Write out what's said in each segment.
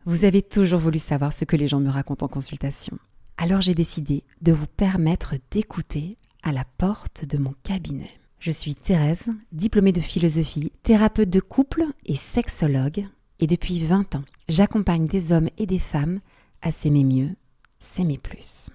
Vous avez toujours voulu savoir ce que les gens me racontent en consultation. Alors j'ai décidé de vous permettre d'écouter à la porte de mon cabinet. Je suis Thérèse, diplômée de philosophie, thérapeute de couple et sexologue. Et depuis 20 ans, j'accompagne des hommes et des femmes à s'aimer mieux, s'aimer plus.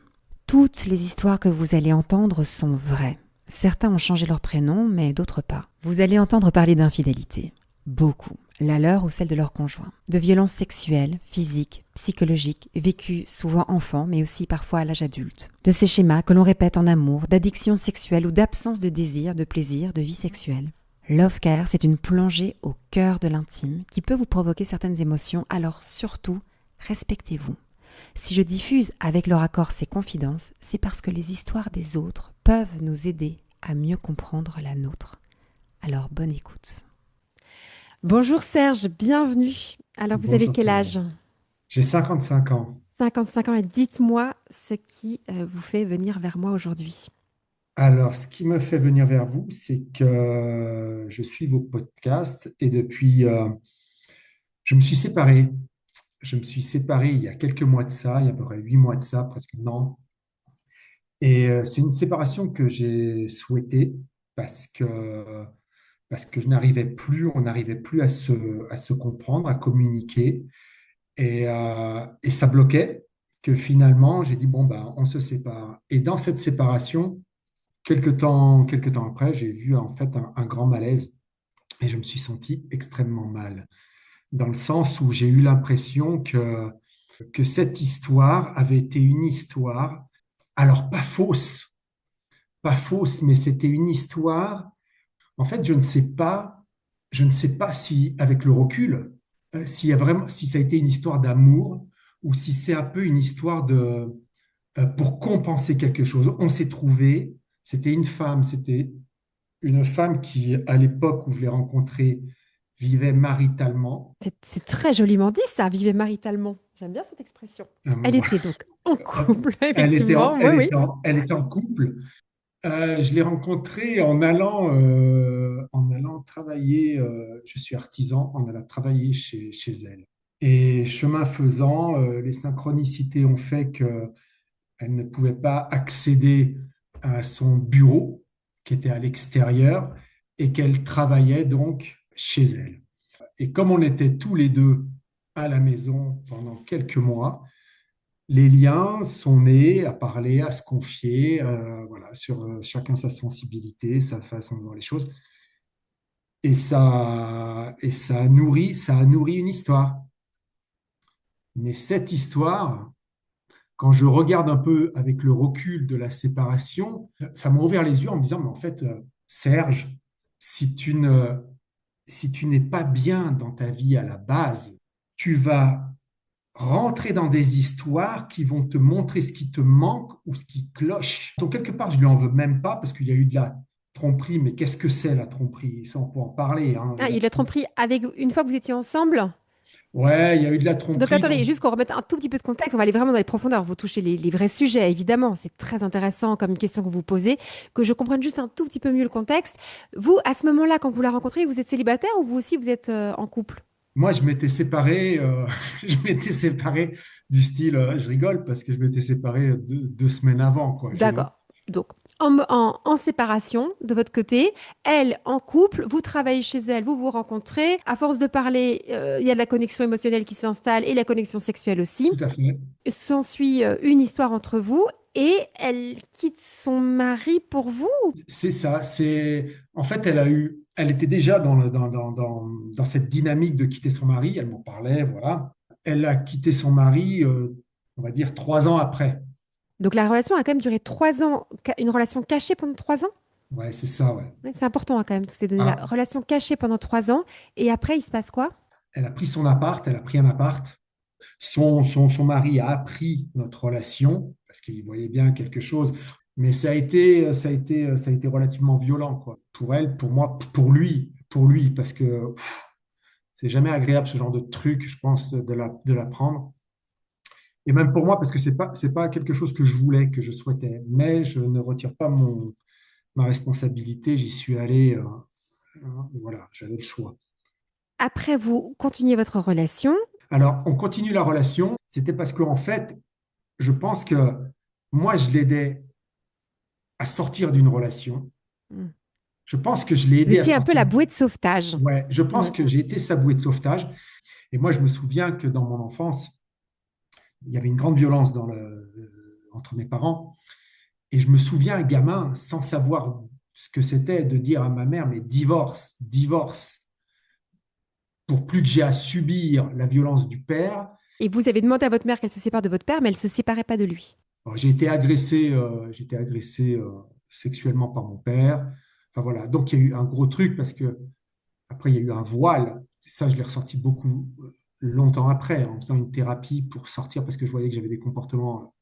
Toutes les histoires que vous allez entendre sont vraies. Certains ont changé leur prénom, mais d'autres pas. Vous allez entendre parler d'infidélité. Beaucoup. La leur ou celle de leur conjoint. De violences sexuelles, physiques, psychologiques, vécues souvent enfants, mais aussi parfois à l'âge adulte. De ces schémas que l'on répète en amour, d'addiction sexuelle ou d'absence de désir, de plaisir, de vie sexuelle. Love Care, c'est une plongée au cœur de l'intime qui peut vous provoquer certaines émotions, alors surtout, respectez-vous. Si je diffuse avec leur accord ces confidences, c'est parce que les histoires des autres peuvent nous aider à mieux comprendre la nôtre. Alors bonne écoute. Bonjour Serge, bienvenue. Alors vous avez Bonjour quel Thérèse. âge? J'ai 55 ans. 55 ans et dites-moi ce qui vous fait venir vers moi aujourd'hui. Alors, ce qui me fait venir vers vous, c'est que je suis vos podcasts et depuis, je me suis séparé. Je me suis séparé il y a quelques mois de ça, il y a à peu près 8 mois de ça, presque un an. Et c'est une séparation que j'ai souhaitée parce que, parce que je n'arrivais plus, on n'arrivait plus à se comprendre, à communiquer. Et ça bloquait que finalement, j'ai dit, bon, ben, on se sépare. Et dans cette séparation, quelque temps après, j'ai vu en fait un grand malaise et je me suis senti extrêmement mal, dans le sens où j'ai eu l'impression que cette histoire avait été une histoire, alors pas fausse, mais c'était une histoire. En fait, je ne sais pas si, avec le recul, s'il y a vraiment, si ça a été une histoire d'amour ou si c'est un peu une histoire pour compenser quelque chose. On s'est trouvé, c'était une femme qui, à l'époque où je l'ai rencontrée, vivait maritalement. C'est très joliment dit ça, vivez maritalement. J'aime bien cette expression. Elle Voilà. était donc en couple, effectivement, oui, oui. Elle était en couple. Je l'ai rencontrée en allant travailler. Je suis artisan, en allant travailler chez elle. Et chemin faisant, les synchronicités ont fait qu'elle ne pouvait pas accéder à son bureau, qui était à l'extérieur, et qu'elle travaillait donc chez elle. Et comme on était tous les deux à la maison pendant quelques mois, les liens sont nés à parler, à se confier, voilà, sur chacun sa sensibilité, sa façon de voir les choses. Et ça a nourri une histoire. Mais cette histoire, quand je regarde un peu avec le recul de la séparation, ça m'a ouvert les yeux en me disant, mais en fait, Serge, si si tu n'es pas bien dans ta vie à la base, tu vas rentrer dans des histoires qui vont te montrer ce qui te manque ou ce qui cloche. Donc, quelque part, je ne lui en veux même pas parce qu'il y a eu de la tromperie, mais qu'est-ce que c'est la tromperie? Ça, on peut en parler, hein. Ah, il a tromperie avec une fois que vous étiez ensemble. Ouais, il y a eu de la Donc tromperie. attendez, juste qu'on remette un tout petit peu de contexte, on va aller vraiment dans les profondeurs, vous touchez les vrais sujets, évidemment, c'est très intéressant comme question que vous posez, que je comprenne juste un tout petit peu mieux le contexte. Vous, à ce moment-là, quand vous la rencontrez, vous êtes célibataire ou vous aussi, vous êtes en couple? Moi, je m'étais séparé, je m'étais séparé du style, je rigole parce que je m'étais séparé 2 semaines avant, quoi. D'accord. Donc, en séparation de votre côté, elle en couple, vous travaillez chez elle, vous vous rencontrez. À force de parler, il y a de la connexion émotionnelle qui s'installe et la connexion sexuelle aussi. Tout à fait. S'ensuit une histoire entre vous et elle quitte son mari pour vous. C'est ça. En fait, elle était déjà dans cette dynamique de quitter son mari. Elle m'en parlait, voilà. Elle a quitté son mari, on va dire 3 ans après. Donc la relation a quand même duré 3 ans, une relation cachée pendant 3 ans. Ouais, c'est ça, ouais. Ouais, c'est important hein, quand même, toutes ces données-là. Ah, Relation cachée pendant 3 ans et après, il se passe quoi? elle a pris son appart, elle a pris un appart. Son mari a appris notre relation parce qu'il voyait bien quelque chose. Mais ça a été relativement violent, quoi. Pour elle, pour moi, pour lui, parce que c'est jamais agréable ce genre de truc, je pense, de l'apprendre. Et même pour moi, parce que c'est pas quelque chose que je voulais, que je souhaitais. Mais je ne retire pas ma responsabilité. J'y suis allé, voilà, j'avais le choix. Après, vous continuez votre relation. Alors, on continue la relation. C'était parce qu'en fait, je pense que moi, je l'aidais à sortir d'une relation. Mm. Je pense que je l'ai Vous aidé à étiez un peu sortir. la bouée de sauvetage. Ouais, je pense Ouais. que j'ai été sa bouée de sauvetage. Et moi, je me souviens que dans mon enfance, il y avait une grande violence entre mes parents. Et je me souviens, gamin, sans savoir ce que c'était, de dire à ma mère, mais divorce, divorce, pour plus que j'ai à subir la violence du père. Et vous avez demandé à votre mère qu'elle se sépare de votre père, mais elle ne se séparait pas de lui. Alors, j'ai été agressé sexuellement par mon père. Enfin voilà, donc il y a eu un gros truc parce que après il y a eu un voile. Ça, je l'ai ressenti beaucoup longtemps après, en faisant une thérapie pour sortir parce que je voyais que j'avais des comportements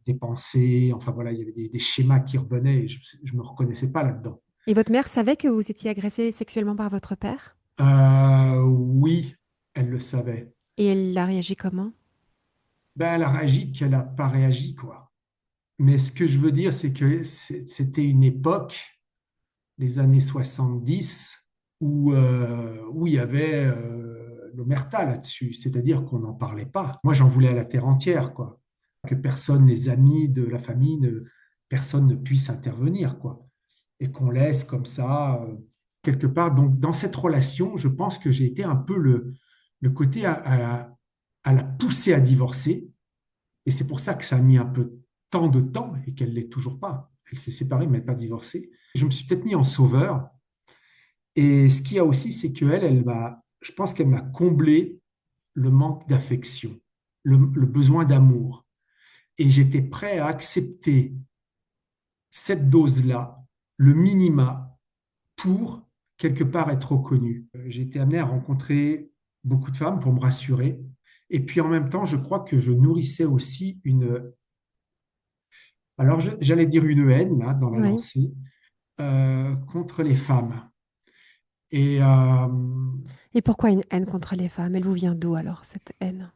dépensés. Enfin voilà, il y avait des schémas qui revenaient et je me reconnaissais pas là-dedans. Et votre mère savait que vous étiez agressé sexuellement par votre père? Oui, elle le savait. Et elle a réagi comment? Ben, elle a réagi qu'elle n'a pas réagi, quoi. Mais ce que je veux dire, c'est que c'était une époque, les années 70, où il y avait l'omerta là-dessus, c'est-à-dire qu'on n'en parlait pas. Moi, j'en voulais à la terre entière, quoi. Que personne, les amis de la famille, personne ne puisse intervenir, quoi. Et qu'on laisse comme ça, quelque part. Donc, dans cette relation, je pense que j'ai été un peu le côté à la pousser à divorcer. Et c'est pour ça que ça a mis un peu tant de temps et qu'elle ne l'est toujours pas. Elle s'est séparée, mais elle n'est pas divorcée. Je me suis peut-être mis en sauveur. Et ce qu'il y a aussi, c'est qu'elle, je pense qu'elle m'a comblé le manque d'affection, le besoin d'amour. Et j'étais prêt à accepter cette dose-là, le minima, pour quelque part être reconnu. J'ai été amené à rencontrer beaucoup de femmes pour me rassurer. Et puis en même temps, je crois que je nourrissais aussi alors j'allais dire une haine là, dans la Oui. lancée, contre les femmes. Et Et pourquoi une haine contre les femmes? Elle vous vient d'où alors, cette haine?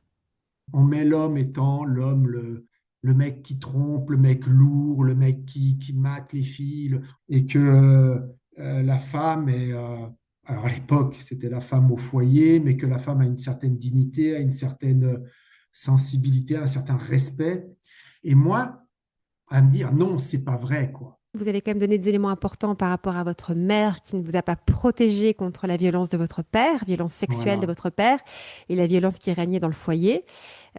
on met l'homme étant l'homme, le mec qui trompe, le mec lourd, le mec qui mate les filles, et que la femme est, alors à l'époque, c'était la femme au foyer, mais que la femme a une certaine dignité, a une certaine sensibilité, un certain respect. Et moi, à me dire, non, c'est pas vrai, quoi. Vous avez quand même donné des éléments importants par rapport à votre mère qui ne vous a pas protégé contre la violence de votre père, violence sexuelle de Voilà, votre père et la violence qui régnait dans le foyer.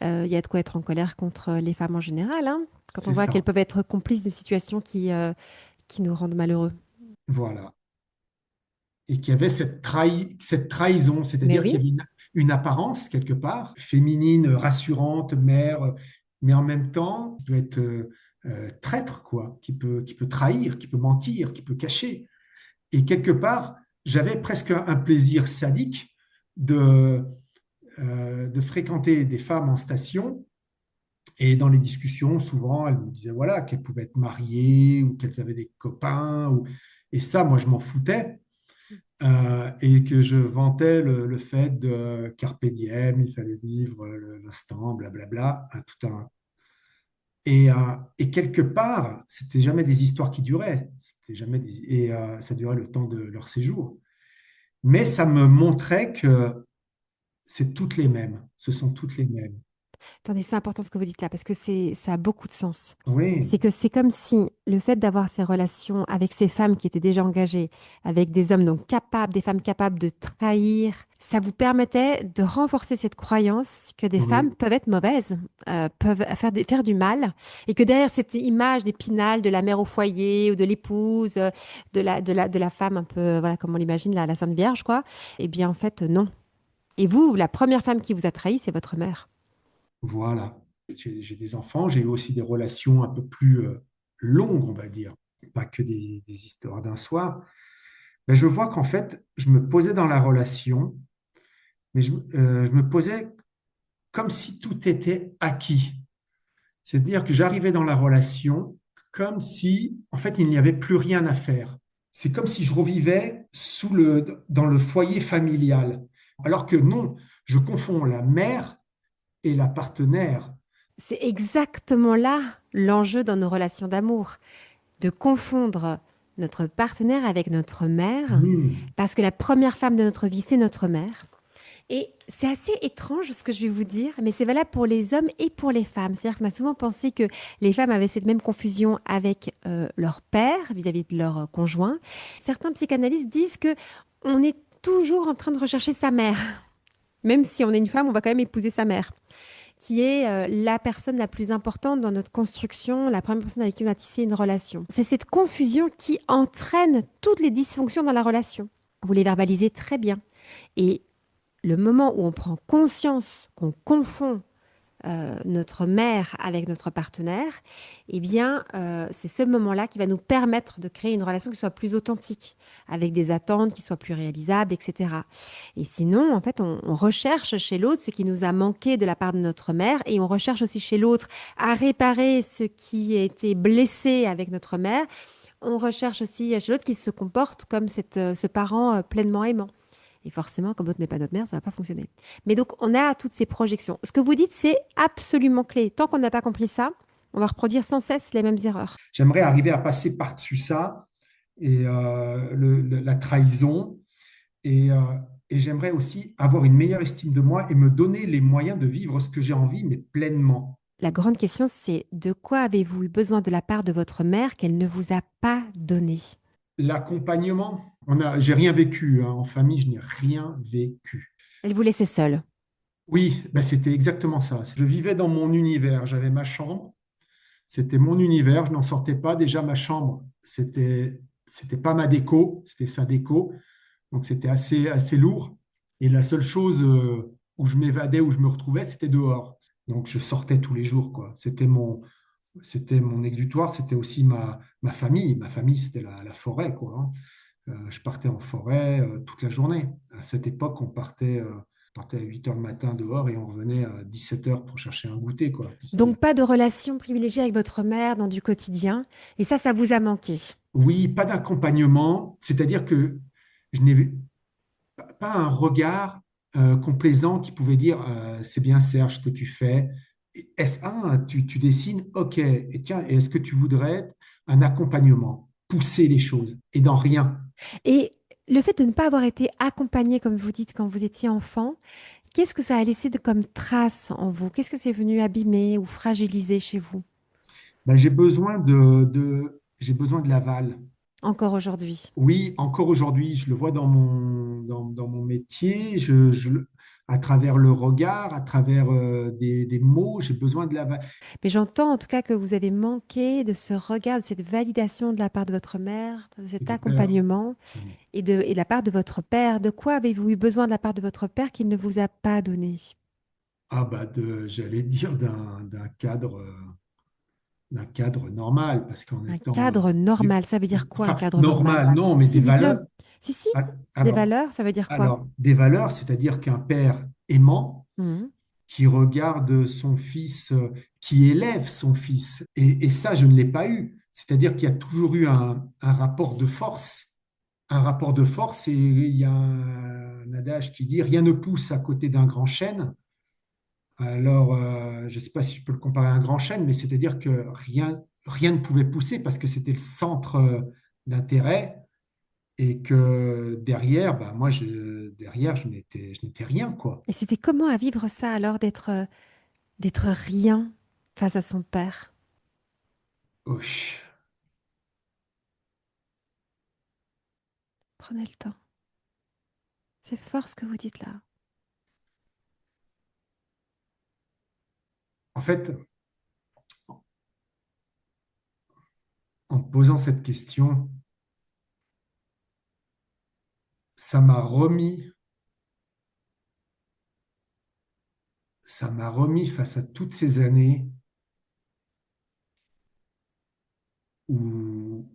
Il y a de quoi être en colère contre les femmes en général, hein, quand on c'est voit qu'elles ça. peuvent être complices de situations qui nous rendent malheureux. Voilà. Et qu'il y avait cette trahison, Mais c'est-à-dire oui, qu'il y avait une apparence quelque part féminine, rassurante, mère, mais en même temps qui peut être traître, quoi, qui peut trahir, qui peut mentir, qui peut cacher. Et quelque part, j'avais presque un plaisir sadique de fréquenter des femmes en station. Et dans les discussions, souvent, elles me disaient voilà, qu'elles pouvaient être mariées ou qu'elles avaient des copains. Et ça, moi, je m'en foutais. Et que je vantais le fait de carpe diem, il fallait vivre l'instant, blablabla, tout un. Et quelque part, c'était jamais des histoires qui duraient, et ça durait le temps de leur séjour. Mais ça me montrait que c'est toutes les mêmes, ce sont toutes les mêmes. attendez, c'est important ce que vous dites là, parce que ça a beaucoup de sens. Oui, C'est que c'est comme si le fait d'avoir ces relations avec ces femmes qui étaient déjà engagées, avec des hommes donc capables, des femmes capables de trahir, ça vous permettait de renforcer cette croyance que des femmes oui, peuvent être mauvaises, peuvent faire du mal, et que derrière cette image d'Épinal, de la mère au foyer ou de l'épouse, de la femme un peu, voilà, comme on l'imagine, la Sainte Vierge, quoi, eh bien en fait, non. Et vous, la première femme qui vous a trahi, c'est votre mère. voilà. J'ai des enfants, j'ai eu aussi des relations un peu plus longues, on va dire, pas que des histoires d'un soir. Ben, je vois qu'en fait, je me posais dans la relation, mais je me posais comme si tout était acquis. C'est-à-dire que j'arrivais dans la relation comme si, en fait, il n'y avait plus rien à faire. C'est comme si je revivais dans le foyer familial. Alors que non, je confonds la mère et la partenaire. C'est exactement là l'enjeu dans nos relations d'amour, de confondre notre partenaire avec notre mère, Hmm, parce que la première femme de notre vie, c'est notre mère. Et c'est assez étrange ce que je vais vous dire, mais c'est valable pour les hommes et pour les femmes. C'est-à-dire qu'on a souvent pensé que les femmes avaient cette même confusion avec leur père vis-à-vis de leur conjoint. Certains psychanalystes disent que on est toujours en train de rechercher sa mère. Même si on est une femme, on va quand même épouser sa mère, qui est la personne la plus importante dans notre construction, la première personne avec qui on a tissé une relation. C'est cette confusion qui entraîne toutes les dysfonctions dans la relation. Vous les verbalisez très bien. Et le moment où on prend conscience qu'on confond notre mère avec notre partenaire, eh bien, c'est ce moment-là qui va nous permettre de créer une relation qui soit plus authentique, avec des attentes qui soient plus réalisables, etc. Et sinon, en fait, on recherche chez l'autre ce qui nous a manqué de la part de notre mère, et on recherche aussi chez l'autre à réparer ce qui a été blessé avec notre mère. On recherche aussi chez l'autre qui se comporte comme ce parent pleinement aimant. Et forcément, comme l'autre n'est pas notre mère, ça va pas fonctionner. Mais donc, on a toutes ces projections. Ce que vous dites, c'est absolument clé. Tant qu'on n'a pas compris ça, on va reproduire sans cesse les mêmes erreurs. J'aimerais arriver à passer par-dessus ça et la trahison et, euh, et j'aimerais aussi avoir une meilleure estime de moi et me donner les moyens de vivre ce que j'ai envie, mais pleinement. La grande question, c'est de quoi avez-vous eu besoin de la part de votre mère qu'elle ne vous a pas donné? L'accompagnement, j'ai rien vécu, hein. En famille, je n'ai rien vécu. Elle vous laissait seule. Oui, ben c'était exactement ça. Je vivais dans mon univers. J'avais ma chambre. C'était mon univers. Je n'en sortais pas. Déjà, ma chambre, c'était pas ma déco. C'était sa déco. Donc, c'était assez lourd. Et la seule chose où je m'évadais, où je me retrouvais, c'était dehors. Donc, je sortais tous les jours, quoi. C'était mon exutoire. C'était aussi ma famille. Ma famille, c'était la forêt, quoi, hein. Je partais en forêt toute la journée. À cette époque, on partait à 8 heures le matin dehors et on revenait à 17 heures pour chercher un goûter, quoi. Donc, pas de relation privilégiée avec votre mère dans du quotidien. Et ça vous a manqué. Oui, pas d'accompagnement, c'est-à-dire que je n'ai pas un regard complaisant qui pouvait dire c'est bien Serge ce que tu fais. Tu dessines, ok, et tiens, et est-ce que tu voudrais un accompagnement, pousser les choses et dans rien? Et le fait de ne pas avoir été accompagné, comme vous dites, quand vous étiez enfant, qu'est-ce que ça a laissé comme trace en vous? Qu'est-ce que c'est venu abîmer ou fragiliser chez vous, Ben, j'ai besoin de l'aval. encore aujourd'hui? Oui, encore aujourd'hui, je le vois dans mon métier, à travers le regard, à travers des mots, j'ai besoin de l'aval. Mais j'entends en tout cas que vous avez manqué de ce regard, de cette validation de la part de votre mère, de Et cet de peur. accompagnement et de la part de votre père. De quoi avez-vous eu besoin de la part de votre père qu'il ne vous a pas donné? Ah bah j'allais dire d'un cadre normal, parce qu'en Un étant cadre normal, ça veut dire quoi un enfin cadre normal, normal? non, mais Si, des si, dites-le. valeurs. Si, si, Ah, des Alors, valeurs, ça veut dire quoi? alors des valeurs, c'est-à-dire qu'un père aimant Mhm. qui regarde son fils, qui élève son fils. Et ça, je ne l'ai pas eu. C'est-à-dire qu'il y a toujours eu un rapport de force. Un rapport de force, et il y a un adage qui dit rien ne pousse à côté d'un grand chêne. Alors, je ne sais pas si je peux le comparer à un grand chêne, mais c'est-à-dire que rien ne pouvait pousser parce que c'était le centre d'intérêt et que derrière, bah, moi, derrière, je n'étais rien, quoi. Et c'était comment à vivre ça alors d'être rien face à son père? Ouch. Prenez le temps. C'est fort ce que vous dites là. En fait, en me posant cette question, ça m'a remis, ça m'a remis face à toutes ces années où,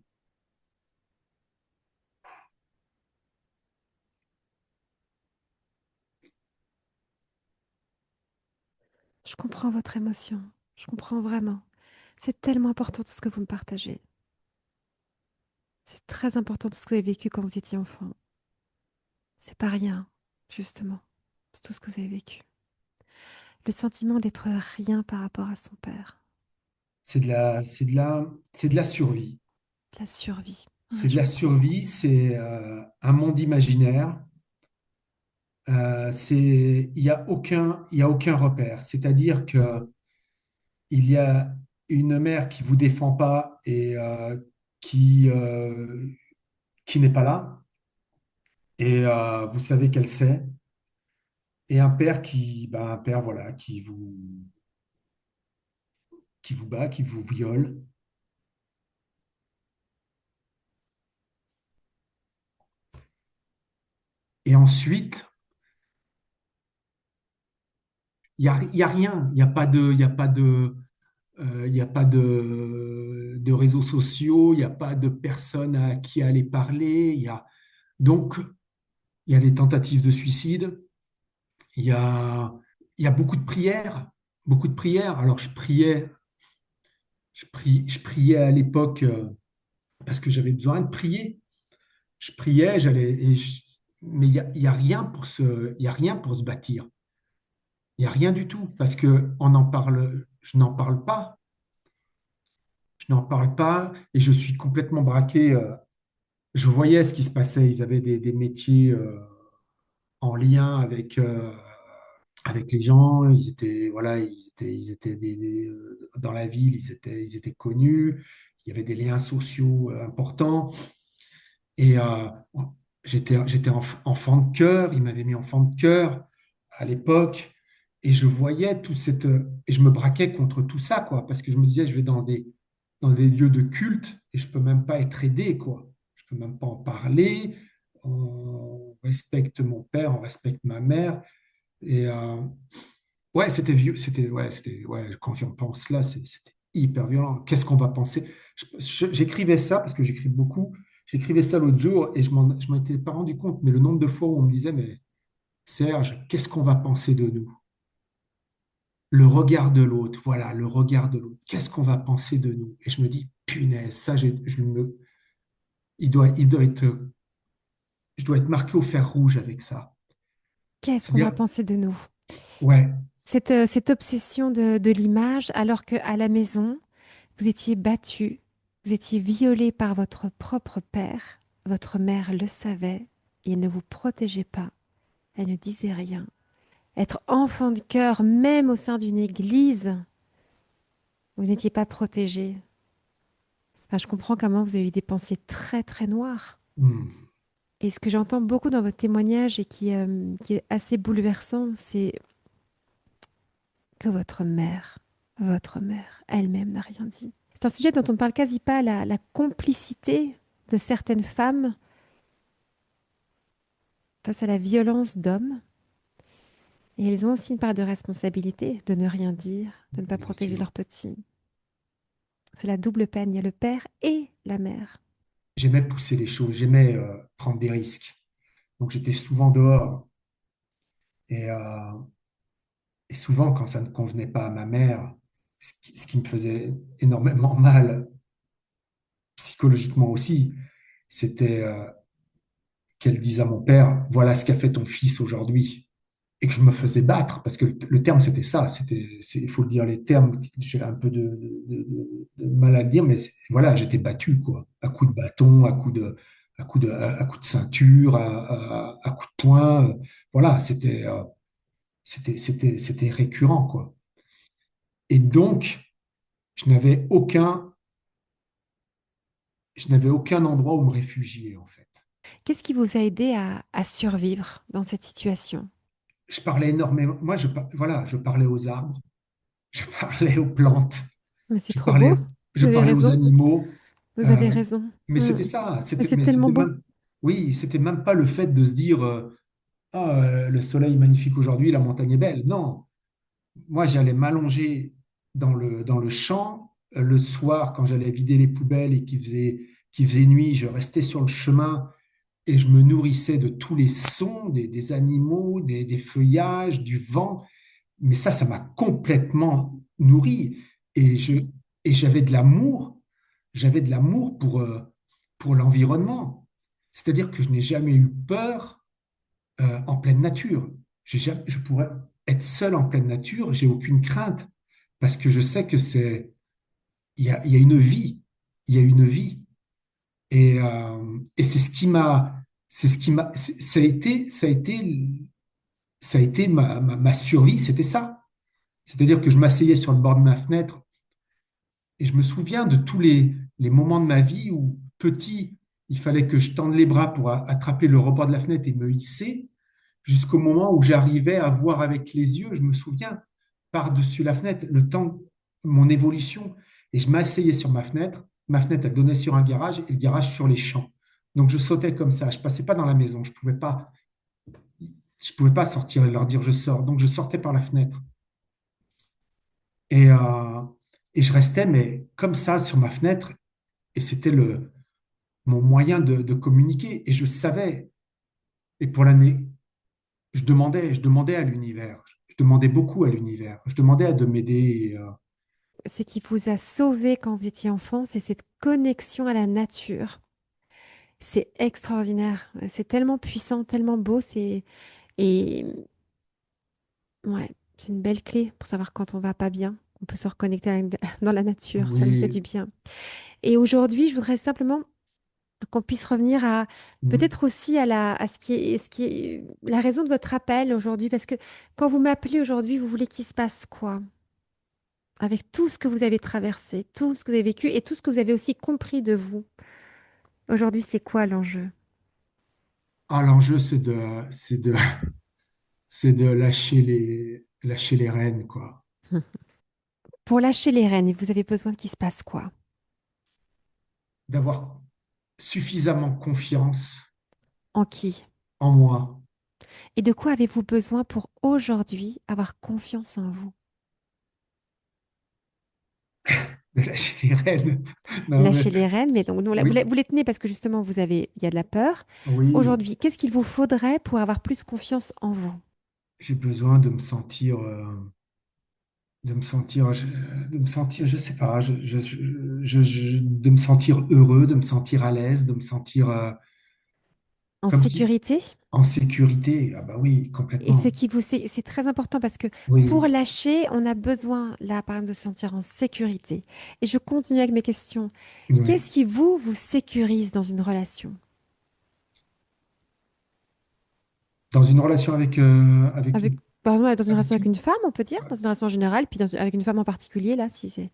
Je comprends votre émotion. Je comprends vraiment. C'est tellement important tout ce que vous me partagez. C'est très important tout ce que vous avez vécu quand vous étiez enfant. C'est pas rien, justement. C'est tout ce que vous avez vécu. Le sentiment d'être rien par rapport à son père. c'est de la survie. La survie. Ouais, C'est de je la comprends. survie, c'est un monde imaginaire Il y a aucun repère. C'est-à-dire que il y a une mère qui vous défend pas et qui, euh, qui n'est pas là, et vous savez qu'elle sait, et un père un père, voilà, qui vous bat, qui vous viole. Et ensuite, il y a rien. Il y a pas de réseaux sociaux, il n'y a pas de personne à qui aller parler. Donc, il y a des tentatives de suicide. Il y a, il y a beaucoup de prières, beaucoup de prières. Alors, je priais à l'époque parce que j'avais besoin de prier. Je priais, mais il y a rien il y a rien pour se bâtir. Il n'y a rien du tout parce que je n'en parle pas. Je n'en parle pas et je suis complètement braqué. Je voyais ce qui se passait. Ils avaient des métiers en lien avec les gens. Voilà, ils étaient dans la ville, ils étaient connus. Il y avait des liens sociaux importants. Et j'étais enfant de cœur. Ils m'avaient mis enfant de cœur à l'époque. Et je voyais et je me braquais contre tout ça, quoi, parce que je me disais, je vais dans des lieux de culte et je peux même pas être aidé, quoi. Je peux même pas en parler. On respecte mon père, on respecte ma mère. Et ouais, c'était vieux, ouais, quand j'en pense là, c'était hyper violent. Qu'est-ce qu'on va penser? J'écrivais ça parce que j'écris beaucoup. J'écrivais ça l'autre jour et je m'en étais pas rendu compte, mais le nombre de fois où on me disait, mais Serge, qu'est-ce qu'on va penser de nous? Le regard de l'autre, voilà, le regard de l'autre. Qu'est-ce qu'on va penser de nous? Et je me dis, punaise, il doit être, je dois être marqué au fer rouge avec ça. Qu'est-ce qu'on va C'est-à-dire, penser de nous? ouais, Cette obsession de l'image, alors qu'à la maison, vous étiez battu, vous étiez violé par votre propre père, votre mère le savait, et elle ne vous protégeait pas, elle ne disait rien. Être enfant de cœur, même au sein d'une église, vous n'étiez pas protégé. Enfin, je comprends comment vous avez eu des pensées très très noires. hmm, Et ce que j'entends beaucoup dans votre témoignage et qui est assez bouleversant, c'est que votre mère elle-même n'a rien dit. C'est un sujet dont on ne parle quasi pas, la complicité de certaines femmes face à la violence d'hommes. Et elles ont aussi une part de responsabilité de ne rien dire, de ne pas bien protéger sûr. leurs petits. C'est la double peine, il y a le père et la mère. J'aimais pousser les choses, j'aimais prendre des risques. Donc j'étais souvent dehors. Et, euh, et souvent, quand ça ne convenait pas à ma mère, ce qui me faisait énormément mal, psychologiquement aussi, c'était qu'elle dise à mon père, voilà ce qu'a fait ton fils aujourd'hui. Et que je me faisais battre, parce que le terme, c'était ça. Il faut le dire, les termes, j'ai un peu de mal à le dire, mais voilà, j'étais battu, quoi. À coups de bâton, à coups de ceinture, à coups de poing. Voilà, c'était récurrent, quoi. Et donc, je n'avais aucun, je n'avais aucun endroit où me réfugier, en fait. Qu'est-ce qui vous a aidé à survivre dans cette situation? Je parlais énormément. Moi, voilà, je parlais aux arbres, je parlais aux plantes, Mais c'est je trop beau, parlais, je vous avez parlais aux raison, animaux. vous avez Euh, raison. mais Hmm. c'était ça. Mais c'est Mais tellement c'était beau. même, oui, c'était même pas le fait de se dire, le soleil est magnifique aujourd'hui, la montagne est belle. Non, moi, j'allais m'allonger dans le champ. Le soir, quand j'allais vider les poubelles et qu'il faisait nuit, je restais sur le chemin et je me nourrissais de tous les sons des animaux, des feuillages, du vent. Mais ça m'a complètement nourri. Et et j'avais de l'amour pour l'environnement. C'est-à-dire que je n'ai jamais eu peur en pleine nature. Je pourrais être seul en pleine nature, j'ai aucune crainte parce que je sais que il y a une vie, il y a une vie. Et c'est ce qui m'a, c'est ce qui m'a, ça a été ça a été ma survie, c'était ça. C'est-à-dire que je m'asseyais sur le bord de ma fenêtre et je me souviens de tous les moments de ma vie où, petit, il fallait que je tende les bras pour attraper le rebord de la fenêtre et me hisser, jusqu'au moment où j'arrivais à voir avec les yeux, je me souviens, par-dessus la fenêtre, le temps, mon évolution. Et je m'asseyais sur ma fenêtre. Ma fenêtre, elle donnait sur un garage et le garage sur les champs. Donc je sautais comme ça. Je passais pas dans la maison. Je pouvais pas sortir et leur dire je sors. Donc je sortais par la fenêtre. Et, euh, et je restais, mais comme ça, sur ma fenêtre. Et c'était mon moyen de communiquer. Et je savais. Et pour l'année, je demandais à l'univers. Je demandais beaucoup à l'univers. Je demandais à de m'aider. Ce qui vous a sauvé quand vous étiez enfant, c'est cette connexion à la nature. C'est extraordinaire. C'est tellement puissant, tellement beau. Et ouais, c'est une belle clé pour savoir quand on va pas bien. On peut se reconnecter dans la nature. Ça nous fait du Oui. bien. Et aujourd'hui, je voudrais simplement qu'on puisse revenir à Mhm. peut-être aussi à ce qui est la raison de votre appel aujourd'hui. Parce que quand vous m'appelez aujourd'hui, vous voulez qu'il se passe quoi? Avec tout ce que vous avez traversé, tout ce que vous avez vécu et tout ce que vous avez aussi compris de vous. Aujourd'hui, c'est quoi l'enjeu? Ah, l'enjeu, c'est de lâcher les rênes, quoi. Pour lâcher les rênes, vous avez besoin qu'il se passe quoi? D'avoir suffisamment confiance En qui? en moi, Et de quoi avez-vous besoin pour aujourd'hui avoir confiance en vous? de lâcher les rênes. Non, mais Lâcher les rênes, mais donc oui, vous les tenez parce que justement il y a de la peur. oui, Aujourd'hui, qu'est-ce qu'il vous faudrait pour avoir plus confiance en vous? j'ai besoin de me sentir, je sais pas, de me sentir heureux, de me sentir à l'aise, de me sentir En comme si sécurité? en sécurité. Ah bah oui, Et ce complètement. qui vous, c'est très important parce que pour Oui, lâcher, on a besoin, là, par exemple, de se sentir en sécurité. Et je continue avec mes questions. oui. Qu'est-ce qui vous sécurise dans une relation? Dans une relation avec, avec Avec, une, par exemple, dans une relation avec avec une- une femme, on peut dire, dans une relation générale, puis avec une femme en particulier, là, si c'est,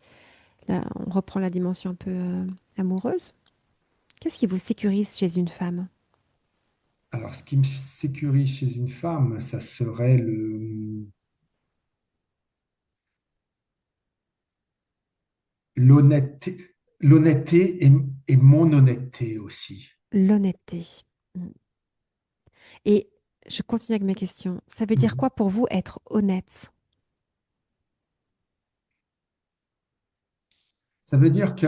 là, on reprend la dimension un peu amoureuse. Qu'est-ce qui vous sécurise chez une femme? Alors, ce qui me sécurise chez une femme, ça serait l'honnêteté, l'honnêteté et mon honnêteté aussi. L'honnêteté. Mm. Et je continue avec mes questions. Ça veut dire Mhm. quoi pour vous être honnête? Ça veut dire que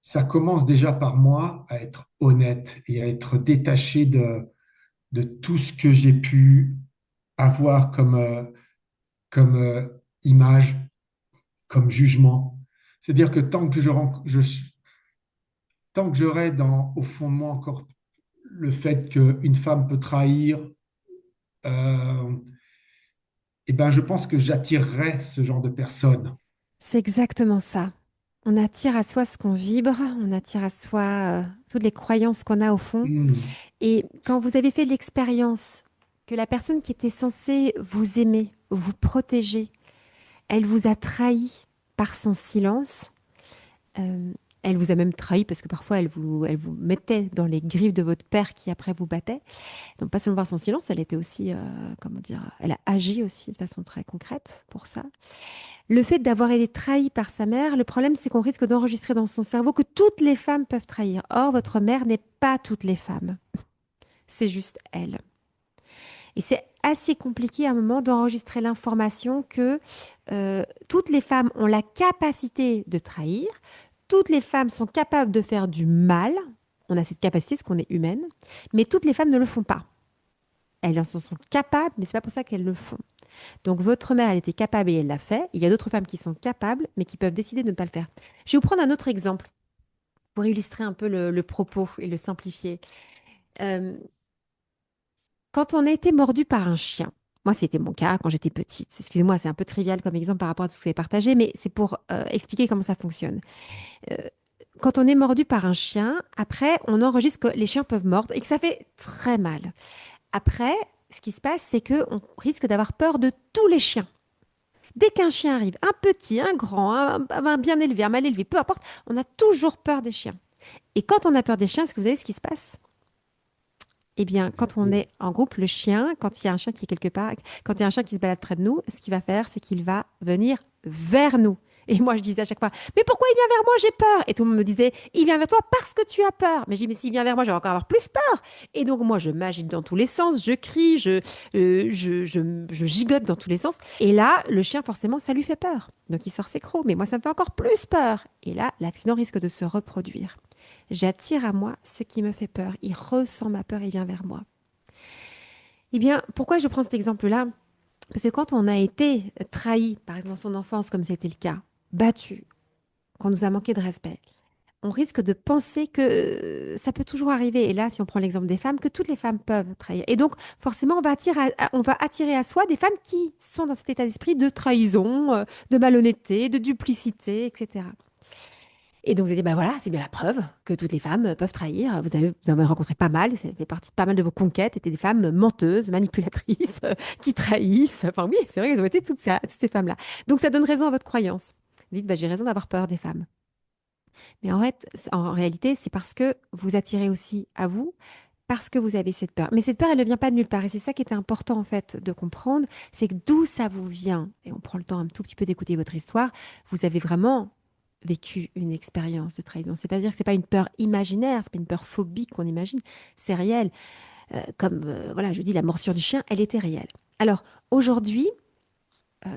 ça commence déjà par moi à être honnête et à être détaché de tout ce que j'ai pu avoir comme image, comme jugement. C'est-à-dire que tant que j'aurai au fond de moi encore le fait qu'une femme peut trahir, euh, eh ben, je pense que j'attirerai ce genre de personnes. C'est exactement ça. On attire à soi ce qu'on vibre, on attire à soi toutes les croyances qu'on a au fond. Hmm. Et quand vous avez fait l'expérience que la personne qui était censée vous aimer, vous protéger, elle vous a trahi par son silence, euh, elle vous a même trahi parce que parfois elle vous mettait dans les griffes de votre père qui après vous battait. Donc pas seulement par son silence, elle était aussi, comment dire, elle a agi aussi de façon très concrète pour ça. Le fait d'avoir été trahi par sa mère, le problème c'est qu'on risque d'enregistrer dans son cerveau que toutes les femmes peuvent trahir. Or, votre mère n'est pas toutes les femmes, c'est juste elle. Et c'est assez compliqué à un moment d'enregistrer l'information que toutes les femmes ont la capacité de trahir, toutes les femmes sont capables de faire du mal, on a cette capacité parce qu'on est humaine, mais toutes les femmes ne le font pas. Elles en sont capables, mais c'est pas pour ça qu'elles le font. Donc votre mère, elle était capable et elle l'a fait. Il y a d'autres femmes qui sont capables, mais qui peuvent décider de ne pas le faire. Je vais vous prendre un autre exemple pour illustrer un peu le propos et le simplifier. Euh, Quand on a été mordu par un chien, moi c'était mon cas quand j'étais petite. Excusez-moi, c'est un peu trivial comme exemple par rapport à tout ce que vous avez partagé, mais c'est pour expliquer comment ça fonctionne. Euh, Quand on est mordu par un chien, après on enregistre que les chiens peuvent mordre et que ça fait très mal. Après, ce qui se passe, c'est qu'on risque d'avoir peur de tous les chiens. Dès qu'un chien arrive, un petit, un grand, un bien élevé, un mal élevé, peu importe, on a toujours peur des chiens. Et quand on a peur des chiens, est-ce que vous savez ce qui se passe? Eh bien, quand on est en groupe, le chien, quand il y a un chien qui est quelque part, quand il y a un chien qui se balade près de nous, ce qu'il va faire, c'est qu'il va venir vers nous. Et moi, je disais à chaque fois, mais pourquoi il vient vers moi? J'ai peur. Et tout le monde me disait, il vient vers toi parce que tu as peur. Mais j'ai dit, mais s'il vient vers moi, je vais encore avoir plus peur. Et donc, moi, je m'agite dans tous les sens, je crie, je gigote dans tous les sens. Et là, le chien, forcément, ça lui fait peur. Donc, il sort ses crocs. Mais moi, ça me fait encore plus peur. Et là, l'accident risque de se reproduire. J'attire à moi ce qui me fait peur. Il ressent ma peur, il vient vers moi. Eh bien, pourquoi je prends cet exemple-là? Parce que quand on a été trahi, par exemple dans son enfance, comme c'était le cas, battu, qu'on nous a manqué de respect, on risque de penser que ça peut toujours arriver. Et là, si on prend l'exemple des femmes, que toutes les femmes peuvent trahir. Et donc, forcément, on va attirer à soi des femmes qui sont dans cet état d'esprit de trahison, de malhonnêteté, de duplicité, etc. Et donc, vous avez dit, bah voilà, c'est bien la preuve que toutes les femmes peuvent trahir. Vous avez rencontré pas mal, ça fait partie de pas mal de vos conquêtes, étaient des femmes menteuses, manipulatrices, qui trahissent. Enfin oui, c'est vrai qu'elles ont été toutes ces femmes-là. Donc, ça donne raison à votre croyance. Vous dites, bah, j'ai raison d'avoir peur des femmes. Mais en fait, en réalité, c'est parce que vous attirez aussi à vous, parce que vous avez cette peur. Mais cette peur, elle ne vient pas de nulle part. Et c'est ça qui était important, en fait, de comprendre, c'est que d'où ça vous vient. Et on prend le temps un tout petit peu d'écouter votre histoire. Vous avez vraiment vécu une expérience de trahison. C'est pas dire que c'est pas une peur imaginaire, c'est pas une peur phobique qu'on imagine, c'est réel. Voilà, je dis la morsure du chien, elle était réelle. Alors aujourd'hui,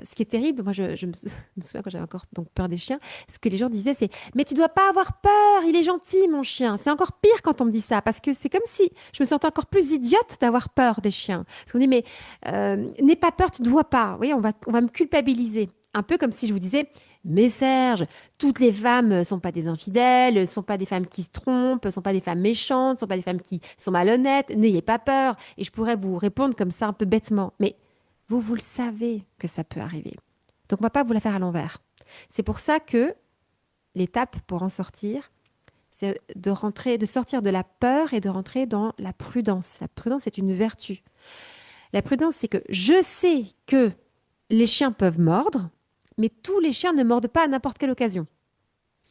ce qui est terrible, moi me souviens quand j'avais encore donc peur des chiens, ce que les gens disaient c'est mais tu dois pas avoir peur, il est gentil mon chien. C'est encore pire quand on me dit ça parce que c'est comme si je me sentais encore plus idiote d'avoir peur des chiens. Parce qu'on dit mais n'aie pas peur, tu dois pas. Oui, on va me culpabiliser. Un peu comme si je vous disais mais Serge, toutes les femmes sont pas des infidèles, sont pas des femmes qui se trompent, sont pas des femmes méchantes, sont pas des femmes qui sont malhonnêtes. N'ayez pas peur. Et je pourrais vous répondre comme ça un peu bêtement, mais vous le savez que ça peut arriver. Donc, on ne va pas vous la faire à l'envers. C'est pour ça que l'étape pour en sortir, c'est de rentrer, de sortir de la peur et de rentrer dans la prudence. La prudence est une vertu. La prudence, c'est que je sais que les chiens peuvent mordre, mais tous les chiens ne mordent pas à n'importe quelle occasion.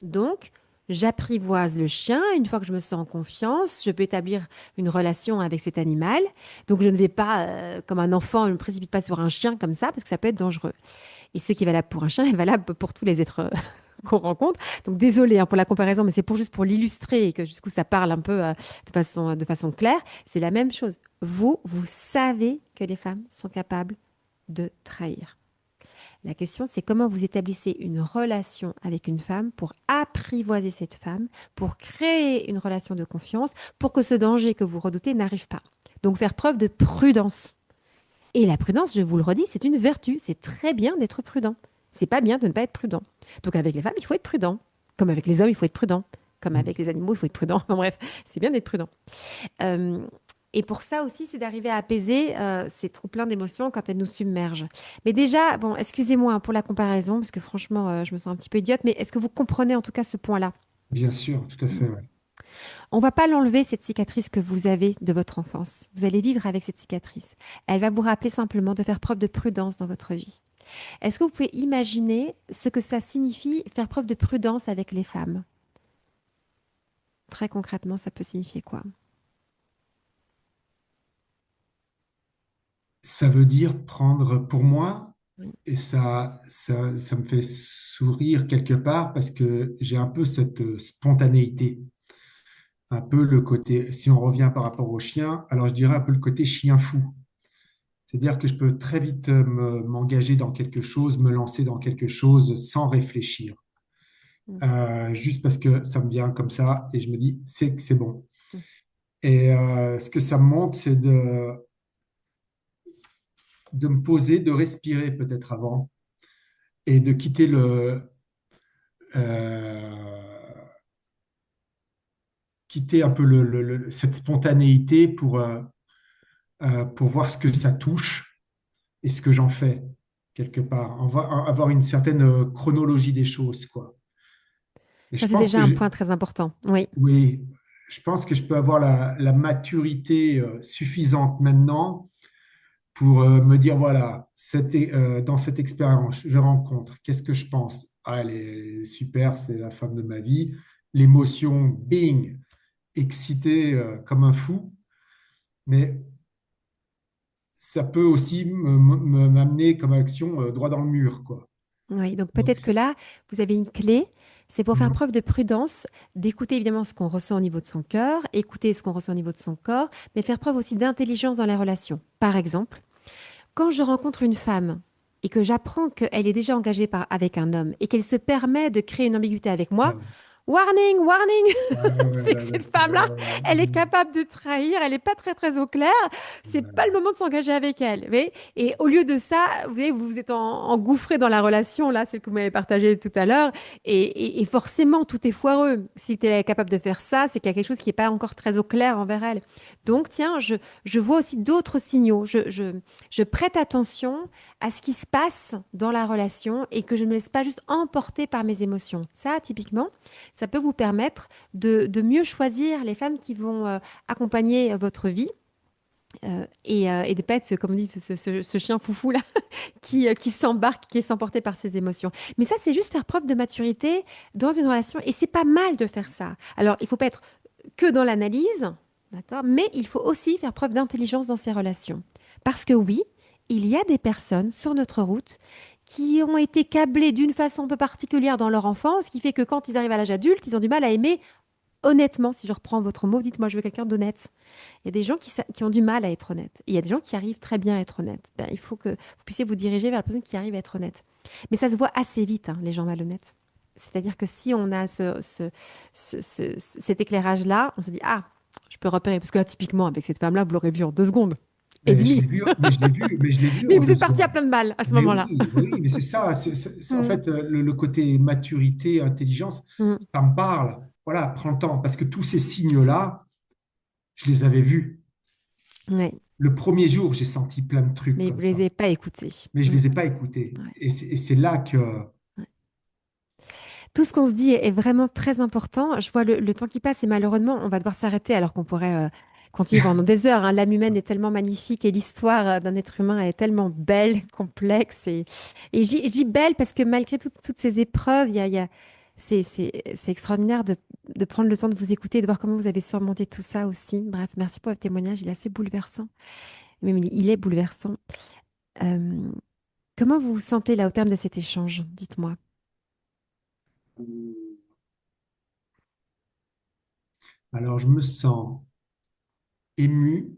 Donc, j'apprivoise le chien. Une fois que je me sens en confiance, je peux établir une relation avec cet animal. Donc, je ne vais pas, comme un enfant, je ne me précipite pas sur un chien comme ça, parce que ça peut être dangereux. Et ce qui est valable pour un chien est valable pour tous les êtres qu'on rencontre. Donc, désolé pour la comparaison, mais c'est juste pour l'illustrer et que du coup, ça parle un peu de façon claire. C'est la même chose. Vous savez que les femmes sont capables de trahir. La question, c'est comment vous établissez une relation avec une femme pour apprivoiser cette femme, pour créer une relation de confiance, pour que ce danger que vous redoutez n'arrive pas. Donc faire preuve de prudence. Et la prudence, je vous le redis, c'est une vertu. C'est très bien d'être prudent. C'est pas bien de ne pas être prudent. Donc avec les femmes, il faut être prudent. Comme avec les hommes, il faut être prudent. Comme avec les animaux, il faut être prudent. Enfin, bref, c'est bien d'être prudent. Euh, et pour ça aussi, c'est d'arriver à apaiser ces trop-plein d'émotions quand elles nous submergent. Mais déjà, bon, excusez-moi pour la comparaison, parce que franchement, je me sens un petit peu idiote, mais est-ce que vous comprenez en tout cas ce point-là? Bien sûr, tout à fait, ouais. On va pas l'enlever, cette cicatrice que vous avez de votre enfance. Vous allez vivre avec cette cicatrice. Elle va vous rappeler simplement de faire preuve de prudence dans votre vie. Est-ce que vous pouvez imaginer ce que ça signifie faire preuve de prudence avec les femmes? Très concrètement, ça peut signifier quoi? Ça veut dire prendre, pour moi, Oui. et ça me fait sourire quelque part parce que j'ai un peu cette spontanéité, un peu le côté, si on revient par rapport au chien, alors je dirais un peu le côté chien fou. C'est-à-dire que je peux très vite m'engager dans quelque chose, me lancer dans quelque chose sans réfléchir. Mm. Juste parce que ça me vient comme ça et je me dis, c'est bon. Mm. Et ce que ça me montre, c'est de me poser, de respirer peut-être avant et de quitter euh, quitter un peu cette spontanéité pour voir ce que ça touche et ce que j'en fais quelque part. On va avoir une certaine chronologie des choses, quoi. Et Ça, je c'est pense déjà que, un point très important. Oui. oui, je pense que je peux avoir la maturité suffisante maintenant pour me dire, voilà, dans cette expérience, je rencontre, qu'est-ce que je pense? Ah, elle est super, c'est la femme de ma vie. L'émotion, bing, excité comme un fou. Mais ça peut aussi m'amener comme action droit dans le mur, quoi. Oui, donc Donc, peut-être que là, vous avez une clé, c'est pour faire mhm, preuve de prudence, d'écouter évidemment ce qu'on ressent au niveau de son cœur, écouter ce qu'on ressent au niveau de son corps, mais faire preuve aussi d'intelligence dans les relations. Par exemple, quand je rencontre une femme et que j'apprends qu'elle est déjà engagée avec un homme et qu'elle se permet de créer une ambiguïté avec moi, ouais, warning, warning, ouais, ouais, c'est que ouais, ouais, cette femme-là, elle est capable de trahir, elle n'est pas très très au clair, c'est pas le moment de s'engager avec elle. Vous voyez. Et au lieu de ça, vous voyez, vous vous êtes engouffré dans la relation, là, c'est ce que vous m'avez partagé tout à l'heure, et forcément, tout est foireux. Si tu es capable de faire ça, c'est qu'il y a quelque chose qui n'est pas encore très au clair envers elle. Donc, tiens, je vois aussi d'autres signaux, je prête attention à ce qui se passe dans la relation et que je ne me laisse pas juste emporter par mes émotions. Ça, typiquement, ça peut vous permettre de mieux choisir les femmes qui vont accompagner votre vie et de pas être, comme on dit, ce chien foufou là qui s'embarque, qui est emporté par ses émotions. Mais ça, c'est juste faire preuve de maturité dans une relation et c'est pas mal de faire ça. Alors, il faut pas être que dans l'analyse, d'accord, mais il faut aussi faire preuve d'intelligence dans ses relations. Parce que oui, il y a des personnes sur notre route qui ont été câblées d'une façon un peu particulière dans leur enfance, ce qui fait que quand ils arrivent à l'âge adulte, ils ont du mal à aimer honnêtement, si je reprends votre mot, dites-moi, je veux quelqu'un d'honnête. Il y a des gens qui ont du mal à être honnêtes. Et il y a des gens qui arrivent très bien à être honnêtes. Ben, il faut que vous puissiez vous diriger vers la personne qui arrive à être honnête. Mais ça se voit assez vite, hein, les gens malhonnêtes. C'est-à-dire que si on a cet éclairage-là, on se dit, ah, je peux repérer. Parce que là, typiquement, avec cette femme-là, vous l'aurez vu en 2 secondes et mais je demie. l'ai vu, mais je l'ai vu Mais en vous deux êtes parti à secondes. plein de balles à ce Mais moment-là. oui, oui, mais c'est ça. En Mm, fait, le côté maturité, intelligence, mm. ça me parle. Voilà, prends le temps. Parce que tous ces signes-là, je les avais vus. Ouais. Le premier jour, j'ai senti plein de trucs Mais vous comme ne les ça. avez pas écoutés. Mais je Mm, les ai pas écoutés. ouais. Et c'est là que... Tout ce qu'on se dit est vraiment très important. Je vois le temps qui passe et malheureusement, on va devoir s'arrêter alors qu'on pourrait continuer pendant des heures, hein. L'âme humaine est tellement magnifique et l'histoire d'un être humain est tellement belle, complexe. Et je dis belle parce que malgré toutes ces épreuves, c'est extraordinaire de prendre le temps de vous écouter et de voir comment vous avez surmonté tout ça aussi. Bref, merci pour votre témoignage. Il est assez bouleversant. Même il est bouleversant. Euh, Comment vous vous sentez là au terme de cet échange? Dites-moi. Alors, je me sens ému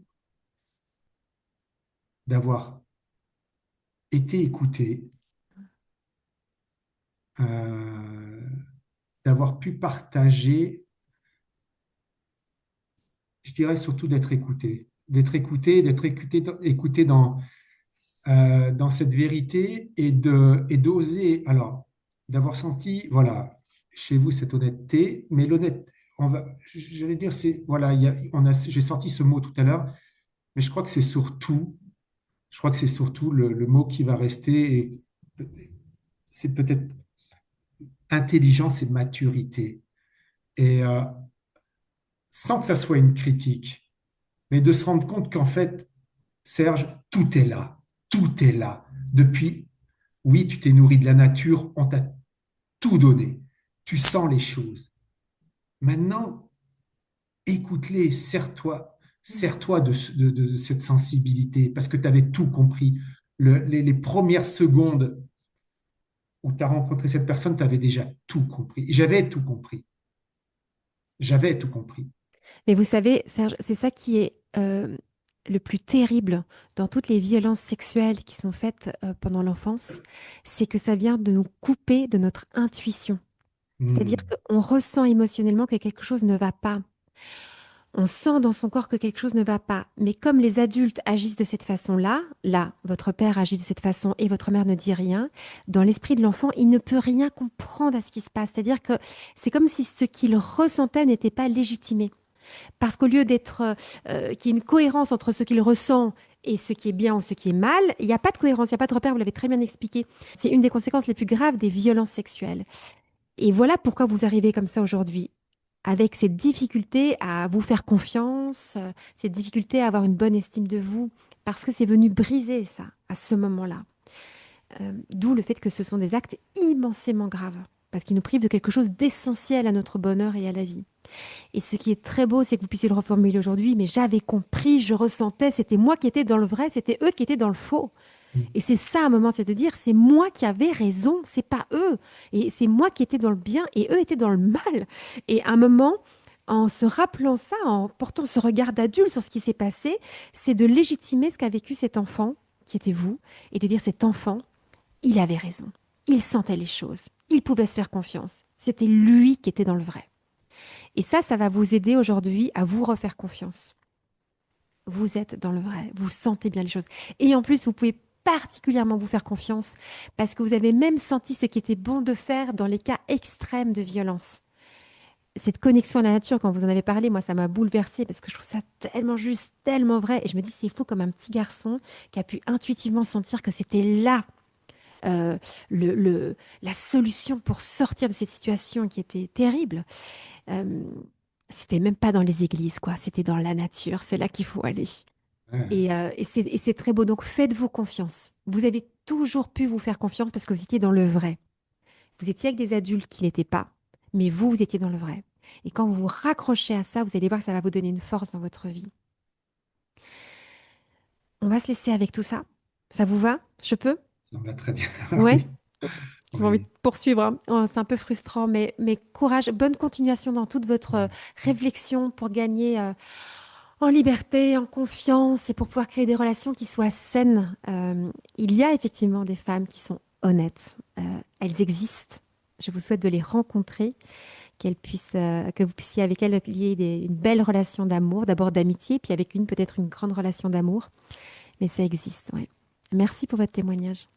d'avoir été écouté, euh, d'avoir pu partager, je dirais surtout d'être écouté, écouté dans cette vérité et d'oser, alors, d'avoir senti, voilà, chez vous cette honnêteté, mais l'honnêteté, j'allais dire, c'est, voilà, j'ai sorti ce mot tout à l'heure, mais je crois que c'est surtout le mot qui va rester, et c'est peut-être intelligence et maturité. Et sans que ça soit une critique, mais de se rendre compte qu'en fait, Serge, tout est là. Tout est là. Depuis, oui, tu t'es nourri de la nature, on t'a tout donné. Tu sens les choses. Maintenant, écoute-les, serre-toi de cette sensibilité parce que tu avais tout compris. Les premières secondes où tu as rencontré cette personne, tu avais déjà tout compris. J'avais tout compris. J'avais tout compris. Mais vous savez, Serge, c'est ça qui est le plus terrible dans toutes les violences sexuelles qui sont faites pendant l'enfance, c'est que ça vient de nous couper de notre intuition. C'est-à-dire Hmm. qu'on ressent émotionnellement que quelque chose ne va pas. On sent dans son corps que quelque chose ne va pas. Mais comme les adultes agissent de cette façon-là, là, votre père agit de cette façon et votre mère ne dit rien, dans l'esprit de l'enfant, il ne peut rien comprendre à ce qui se passe. C'est-à-dire que c'est comme si ce qu'il ressentait n'était pas légitimé. Parce qu'au lieu qu'il y ait une cohérence entre ce qu'il ressent et ce qui est bien ou ce qui est mal, il n'y a pas de cohérence, il n'y a pas de repère, vous l'avez très bien expliqué. C'est une des conséquences les plus graves des violences sexuelles. Et voilà pourquoi vous arrivez comme ça aujourd'hui. avec cette difficulté à vous faire confiance, cette difficulté à avoir une bonne estime de vous, parce que c'est venu briser ça à ce moment-là. D'où le fait que ce sont des actes immensément graves, parce qu'ils nous privent de quelque chose d'essentiel à notre bonheur et à la vie. Et ce qui est très beau, c'est que vous puissiez le reformuler aujourd'hui, mais j'avais compris, je ressentais, c'était moi qui étais dans le vrai, c'était eux qui étaient dans le faux. Mm. Et c'est ça un moment, c'est de dire, c'est moi qui avais raison, c'est pas eux. Et c'est moi qui étais dans le bien et eux étaient dans le mal. Et un moment, en se rappelant ça, en portant ce regard d'adulte sur ce qui s'est passé, c'est de légitimer ce qu'a vécu cet enfant, qui était vous, et de dire, cet enfant, il avait raison. Il sentait les choses. Il pouvait se faire confiance. C'était lui qui était dans le vrai. Et ça va vous aider aujourd'hui à vous refaire confiance. Vous êtes dans le vrai, vous sentez bien les choses. Et en plus, vous pouvez particulièrement vous faire confiance parce que vous avez même senti ce qui était bon de faire dans les cas extrêmes de violence. Cette connexion à la nature, quand vous en avez parlé, moi, ça m'a bouleversée parce que je trouve ça tellement juste, tellement vrai. Et je me dis, c'est fou comme un petit garçon qui a pu intuitivement sentir que c'était là euh, la solution pour sortir de cette situation qui était terrible. Euh, C'était même pas dans les églises, quoi. C'était dans la nature. C'est là qu'il faut aller. Ouais. Et c'est très beau. Donc, faites-vous confiance. Vous avez toujours pu vous faire confiance parce que vous étiez dans le vrai. Vous étiez avec des adultes qui n'étaient pas, mais vous, vous étiez dans le vrai. Et quand vous vous raccrochez à ça, vous allez voir que ça va vous donner une force dans votre vie. On va se laisser avec tout ça. Ça vous va? Je peux? Ça me va très bien. Ouais? Oui, J'ai envie de oui. poursuivre, hein. Oh, c'est un peu frustrant, mais courage, bonne continuation dans toute votre réflexion pour gagner en liberté, en confiance et pour pouvoir créer des relations qui soient saines. Il y a effectivement des femmes qui sont honnêtes. Elles existent. Je vous souhaite de les rencontrer, que vous puissiez avec elles lier une belle relation d'amour, d'abord d'amitié, puis avec peut-être une grande relation d'amour. Mais ça existe, ouais. Merci pour votre témoignage.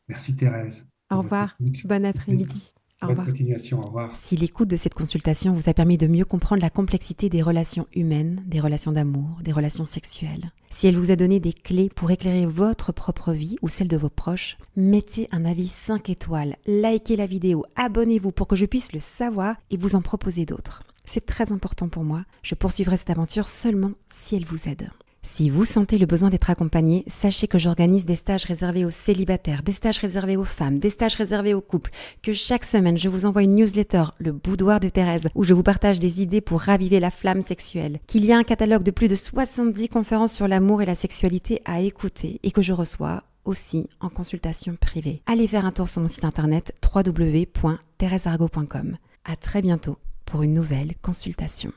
Merci Thérèse Au pour votre revoir. écoute. Bon après-midi. Au Bonne revoir. continuation. Au revoir. Si l'écoute de cette consultation vous a permis de mieux comprendre la complexité des relations humaines, des relations d'amour, des relations sexuelles, si elle vous a donné des clés pour éclairer votre propre vie ou celle de vos proches, mettez un avis 5 étoiles, likez la vidéo, abonnez-vous pour que je puisse le savoir et vous en proposer d'autres. C'est très important pour moi. Je poursuivrai cette aventure seulement si elle vous aide. Si vous sentez le besoin d'être accompagné, sachez que j'organise des stages réservés aux célibataires, des stages réservés aux femmes, des stages réservés aux couples, que chaque semaine je vous envoie une newsletter, le boudoir de Thérèse, où je vous partage des idées pour raviver la flamme sexuelle, qu'il y a un catalogue de plus de 70 conférences sur l'amour et la sexualité à écouter et que je reçois aussi en consultation privée. Allez faire un tour sur mon site internet www.theresargot.com. À très bientôt pour une nouvelle consultation.